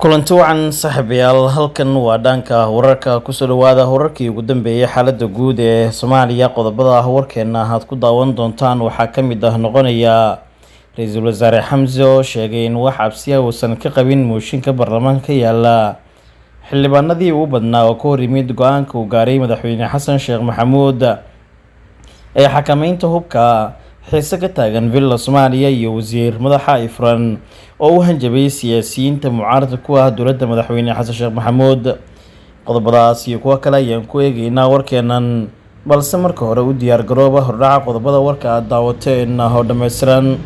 kulanti wacan saaxiibayaal, halkan waa dhanka wararka. kusoo dhawaada wararkii ugu dambeeyay xaalada guud ee Soomaaliya. qodobada warkeena aad ku daawan doontaan waxaa ka mid noqonaya Ra'iisul Wasaare Xamse oo sheegay in wax cabsi uusan ka qabin mooshinka baarlamaanka yaala. xildhibaanadii ugu badnaa oo ka hor yimid go-aanka uu gaaray madaxweyne Xasan Sheekh Maxamuud ee xakameynta hubka xiise ka taagan villa Soomaaliya iyo wasiir madaxa Ifran oo u hanjabay siyaasiyiinta mucaaradka ku ah dowladda madaxweyne Xasan Sheekh Maxamuud. qodobadaas iyo kuwa kale ayaan ku eegaynaa warkeenan, balse marka hore u diyaar garooba hordhaca qodobada warka aad daawateen oo dhammaystiran.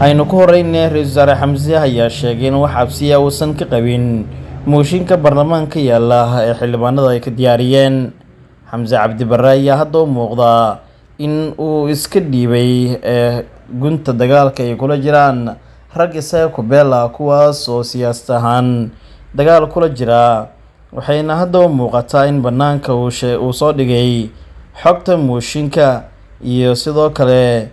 aynu ku horeynay Ra'iisul Wasaare Xamse ayaa sheegay in wax cabsi uusan ka qabin mooshinka baarlamaanka yaala ee xildhibaanada ay ka diyaariyeen. Xamse Cabdi Barre ayaa hadda u muuqda in uu iska dhiibay gunta dagaalka ay kula jiraan rag isaga ku beela kuwaas oo siyaasad ahaan dagaal kula jira, waxayna hadda u muuqataa in banaanka uu soo dhigay xogta mooshinka iyo sidoo kale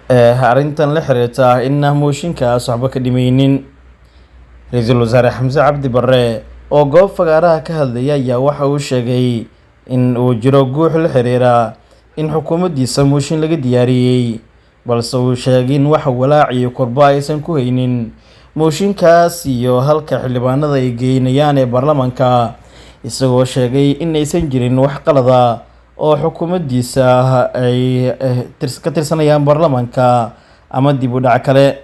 arrintan la xiriirta in mooshinkaas waxba ka dhimaynin. Ra'iisul Wasaare Xamse Cabdi Barre oo goob fagaaraha ka hadlaya ayaa waxa uu sheegay in uu jiro guux la xiriira in xukuumaddiisa mooshin laga diyaariyey, balse uu sheegay in wax walaac iyo korba aysan ku haynin mooshinkaas iyo halka xildhibaanada ay geynayaan ee baarlamaanka, isagoo sheegay in aysan jirin wax qalada oo xukuumaddiisa ay ka tirsanayaan baarlamaanka ama dib u dhac kale.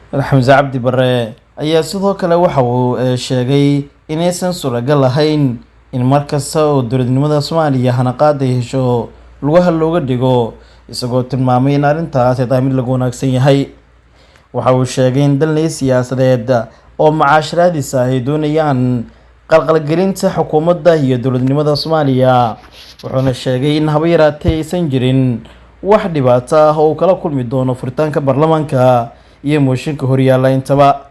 Xamse Cabdi Barre ayaa sidoo kale waxa uu sheegay inaysan suuragal ahayn in markasta oo dowladnimada Soomaaliya hanaqaad ay hesho lugaha looga dhigo, isagoo tilmaamay in arrintaas ay tahay mid lagu wanaagsan yahay. waxa uu sheegay in dalnay siyaasadeed oo macaashiraadiisa ay doonayaan qalqalgelinta xukuumadda iyo dowladnimada Soomaaliya, wuxuuna sheegay in haba yaraatee aysan jirin wax dhibaato ah oo uu kala kulmi doono furitaanka baarlamaanka iyo mooshinka horyaala intaba.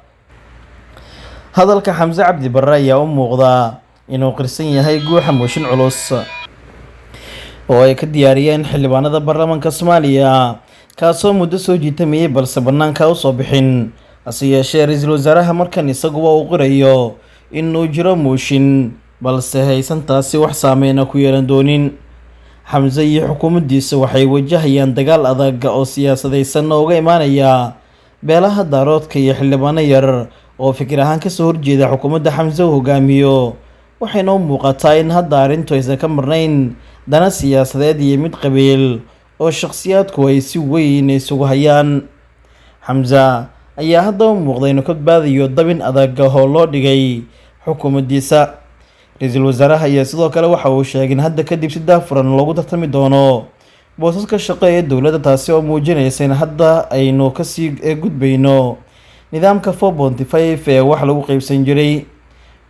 hadalka Xamse Cabdi Barre ayaa u muuqda inuu qirsan yahay guuxa mooshin culus oo ay ka diyaariyeen xildhibaanada baarlamaanka Soomaaliya, kaasoo muddo soo jiitamayay balse banaanka u soo bixin. hase yeeshee Ra'iisul Wasaaraha markan isaguba uu qirayo inuu jiro mooshin, balse aysan taasi wax saameyn ku yeelan doonin. Xamse iyo xukuumaddiisa waxay wajahayaan dagaal adag oo siyaasadaysan oo uga imaanaya beelaha daaroodka iyo xildhibaano yar oo fikir ahaan kasoo horjeeda xukuumadda Xamse uu hogaamiyo, waxayna u muuqataa in hadda arrintu aysan ka marnayn dana siyaasadeed iyo mid qabiil oo shakhsiyaadku ay si weyn isugu hayaan. Xamse ayaa hadda u muuqda inuu ka badbaadayo dabin adag oo loo dhigay xukuumaddiisa. Ra'iisul Wasaaraha ayaa sidoo kale waxa uu sheegay in hadda kadib si daahfuran loogu tartami doono boosaska shaqo ee dowladda, taasi oo muujinaysa in hadda aynu kasii gudbayno nidaamka 4.5 ee wax lagu qaybsan jiray.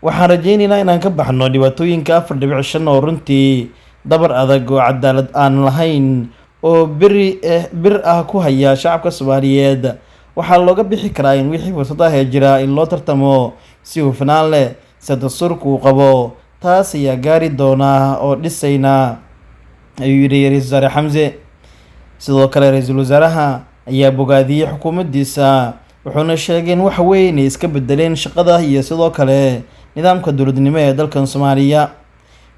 waxaan rajaynaynaa inaan ka baxno dhibaatooyinka 4.5 oo runtii dabar adag oo cadaalad aan lahayn oo bir ah ku haya shacabka Soomaaliyeed. waxaa looga bixi karaa in wixii fursad ah ee jira in loo tartamo si hufnaan leh sida dastuurku uu qabo, taas ayaa gaari doona oo dhisayna, ayuu yidhi Ra'iisul Wasaare Xamse. sidoo kale Ra'iisul Wasaaraha ayaa bogaadiyey xukuumaddiisa, wuxuuna sheegay in wax weyn ay iska bedeleen shaqada iyo sidoo kale nidaamka dowladnimo ee dalkan Soomaaliya.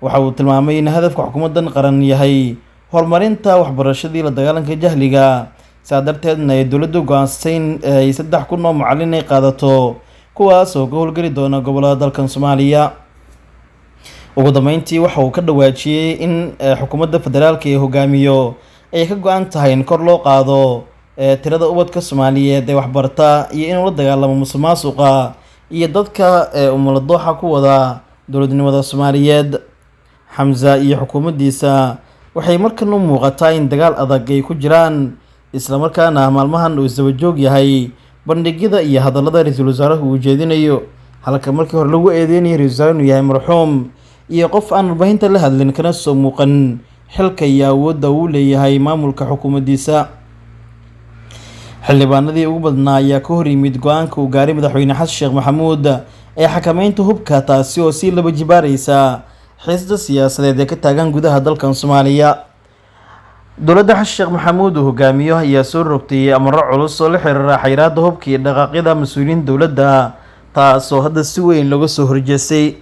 waxa uu tilmaamay in hadafka xukuumaddan qaran yahay horumarinta waxbarashadii la dagaalanka jahliga, sidaa darteedna ay dowladdu go-aansatay in ay 3,000 oo macallin ay qaadato, kuwaas oo ka howlgeli doona gobolada dalkan Soomaaliya. ugu dambeyntii waxa uu ka dhawaajiyey in xukuumadda federaalka ee hogaamiyo ay ka go-an tahay in kor loo qaado tirada ubadka Soomaaliyeed ee waxbarta iyo inuu la dagaalamo musuqmaasuqa iyo dadka umuladooxa ku wada dowladnimada Soomaaliyeed. Xamse iyo xukuumaddiisa waxay markan u muuqataa in dagaal adag ay ku jiraan, isla markaana maalmahan uu isdaba joog yahay bandhigyada iyo hadallada Ra'iisul Wasaaruhu uu jeedinayo, halka markii hore lagu eedeynayay Ra'iisul Wasaare inuu yahay marxuum iyo qof aan warbaahinta la hadlin kana soo muuqan xilka iyo awoodda uu leeyahay maamulka xukuumaddiisa. xildhibaanadii ugu badnaa ayaa ka hor yimid go-aanka uu gaaray madaxweyne Xasan Sheekh Maxamuud ee xakameynta hubka, taasi oo sii laba jibaaraysa xiisada siyaasadeed ee ka taagan gudaha dalkan Soomaaliya. dowladda xasan sheekh maxamuud uu hogaamiyo ayaa soo rogtay amarro culus oo la xiriira xayiraadda hubka iyo dhaqaaqyada mas-uuliyiin dowladda, taasoo hadda si weyn looga soo horjeestay.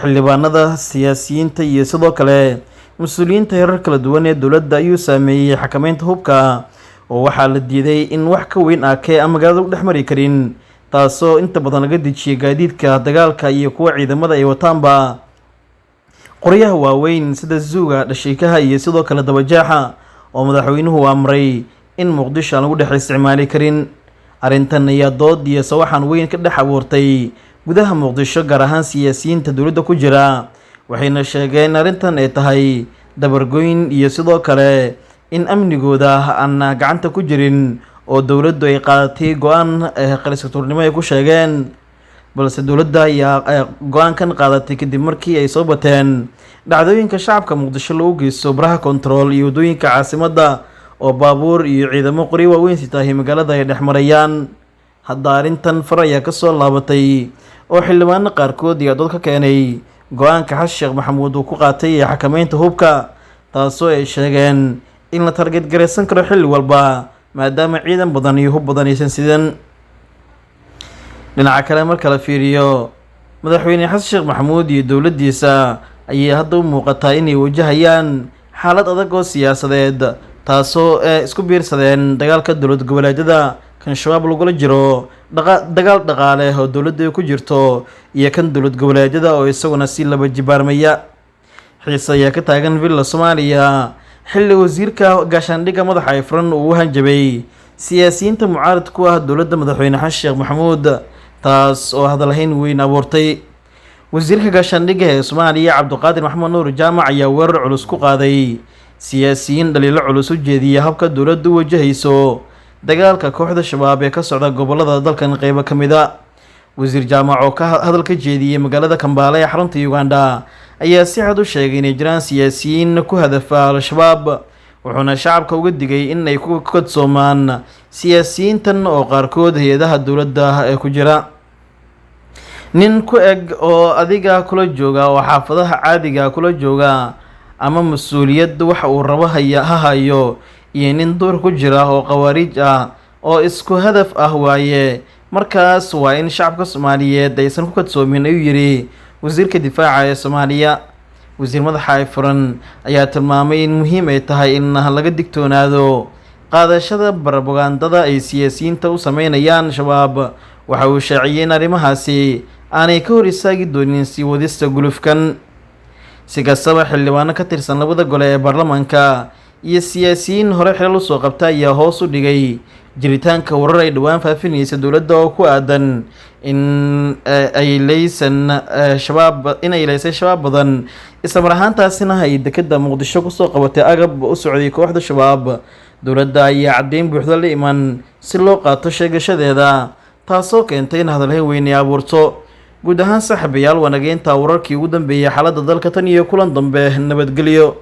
xildhibaanada, siyaasiyiinta iyo sidoo kale mas-uuliyiinta heerar kala duwan ee dowladda ayuu saameeyey xakameynta hubka, oo waxaa la diiday in wax ka weyn AK aan magaalada u dhex mari karin, taasoo inta badan laga dejiyay gaadiidka dagaalka iyo kuwa ciidamada ay wataanba qoryaha waaweyn sida zuuga, dhashiikaha iyo sidoo kale dabajaaxa, oo madaxweynuhu amray in muqdisho aan lagu dhex isticmaali karin. arrintan ayaa dood iyo sawaxan weyn ka dhex abuurtay gudaha muqdisho, gaar ahaan siyaasiyiinta dowladda ku jira, waxayna sheegeen arrintan ay tahay dabargoyn iyo sidoo kale in amnigooda aan gacanta ku jirin, oo dowladdu ay qaadatay go-aan qalisaturnimo ay ku sheegeen. balse dowladda ayaa go-aankan qaadatay kadib markii ay soo bateen dhacdooyinka shacabka muqdisho lagu geysto baraha kontarool iyo waddooyinka caasimadda, oo baabuur iyo ciidamo qoryo waaweyn sitaahi magaalada ay dhex marayaan. hadda arrintan far ayaa kasoo laabatay, oo xildhibaano qaarkood ayaa dood ka keenay go-aanka xasan sheekh maxamuud uu ku qaatay ee xakameynta hubka, taasoo ay sheegeen in la target garaysan karo xilli walba maadaama ciidan badan iyo hub badan aysan sidan. dhinaca kale marka la fiiriyo, madaxweyne xasan sheekh maxamuud iyo dowladdiisa ayay hadda u muuqataa inay wajahayaan xaalad adag oo siyaasadeed, taasoo isku biirsadeen dagaalka dowlad goboleedyada, kan shabaab lagula jiro, dagaal dhaqaale oo dowladda ku jirto, iyo kan dowlad goboleedyada oo isaguna si laba jibaarmaya. xiise ayaa ka taagan villa Soomaaliya xilli wasiirka gaashaandhigga madaxa furan uu u hanjabay siyaasiyiinta mucaarad ku ah dowladda madaxweyne xasan sheekh maxamuud, taas oo hadalhayn weyn abuurtay. wasiirka gaashaandhigga ee Soomaaliya Cabdiqaadir Maxamed Nuur Jaamac ayaa weerar culus ku qaaday siyaasiyiin dhaliilo culus u jeediya habka dowladdu u wajahayso dagaalka kooxda shabaab ee ka socda gobolada dalkan qeybo ka mid a. wasiir Jaamac oo ka hadal ka jeediyey magaalada Kampala ee xarunta Uganda ayaa si cad u sheegay inay jiraan siyaasiyiin ku hadafa al-shabaab, wuxuuna shacabka uga digay in ay ku kadsoomaan siyaasiyiintan oo qaarkood hay-adaha dowladda ee ku jira. nin ku eg oo adiga kula jooga oo xaafadaha caadiga kula jooga ama mas-uuliyad waxa uu rabo ha hayo, iyo nin duur ku jira oo qawaariij ah oo isku hadaf ah waaye, markaas waa in shacabka Soomaaliyeed aysan ku kadsoomin, ayuu yiri wasiirka difaaca ee Soomaaliya. wasiir madaxa furan ayaa tilmaamay in muhiim ay tahay in laga digtoonaado qaadashada barabagandada ay siyaasiyiinta u sameynayaan shabaab. waxa uu shaaciyay in arrimahaasi aanay ka hor istaagi doonin sii wadista gulufkan. si kastaba, xildhibaano ka tirsan labada gole ee baarlamaanka iyo siyaasiyiin hore xilal usoo qabta ayaa hoos u dhigay jiritaanka warar ay dhowaan faafinaysa dowladda oo ku aadan inay leysay shabaab badan, isla mar ahaantaasina ay dekedda muqdisho kusoo qabatay agab u socday kooxda shabaab. dowladda ayaa caddeyn buuxda la iman si loo qaato sheegashadeeda, taasoo keentay in hadalhayn weyn ay abuurto. guud ahaan saaxiibayaal, wanageynta wararkii ugu dambeeyay xaaladda dalka tan iyo kulan dambe, nabadgelyo.